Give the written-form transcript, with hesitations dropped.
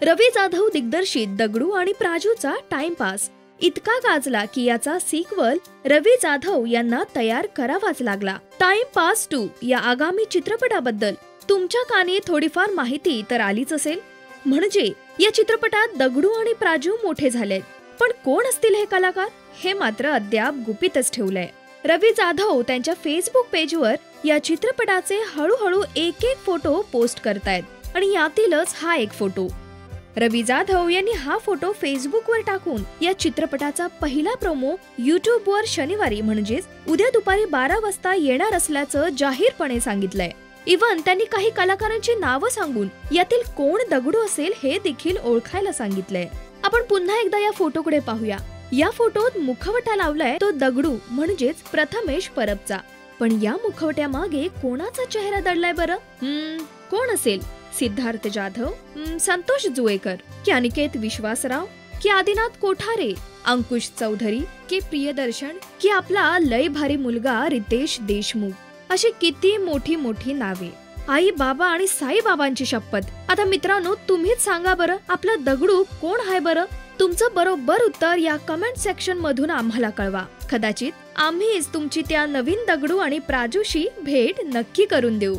रवी जाधव दिग्दर्शित दगडू आणि प्राजूचा टाइमपास इतका गाजला की याचा सिक्वल रवी जाधव यांना तयार करावाच लागला। टाइमपास 2 या आगामी चित्रपटाबद्दल तुमच्या कानी थोडीफार माहिती तर आलीच असेल। म्हणजे या चित्रपटात दगडू आणि प्राजू मोठे झालेत, पण कोण असतील हे कलाकार हे मात्र अद्याप गुपितच ठेवलंय। रवी जाधव त्यांच्या फेसबुक पेजवर या चित्रपटाचे हळूहळू एक एक फोटो पोस्ट करतायत आणि यातीलच हा एक फोटो। रवी जाधव यांनी हा फोटो फेसबुकवर टाकून या चित्रपटाचा पहिला प्रोमो युट्यूबवर शनिवारी म्हणजेच उद्या दुपारी 12 वाजता येणार असल्याचं जाहीरपणे सांगितलंय। इव्हन त्यांनी काही कलाकारांची नावं सांगून यातील कोण दगडू असेल हे देखील ओळखायला सांगितलंय। आपण पुन्हा एकदा या फोटोकडे पाहूया। या फोटोत मुखवटा लावलाय तो दगडू म्हणजेच प्रथमेश परबचा, पण या मुखवट्या मागे कोणाचा चेहरा दडलाय बरं? कोण असेल? सिद्धार्थ जाधव, संतोष जुवेकर की अनिकेत विश्वासराव की आदिनाथ कोठारे, अंकुश चौधरी की प्रियदर्शन की आपला लय भारी मुलगा रितेश देशमुख, अशी किती मोठी मोठी नावे। आई बाबा आणि साई बाबांची शपथ। आता मित्रांनो, तुम्हीच सांगा बरं, आपला दगडू कोण आहे बरं? तुमचं बरोबर उत्तर या कमेंट सेक्शन मधून आम्हाला कळवा। कदाचित आम्हीच तुमची त्या नवीन दगडू आणि प्राजूशी भेट नक्की करून देऊ।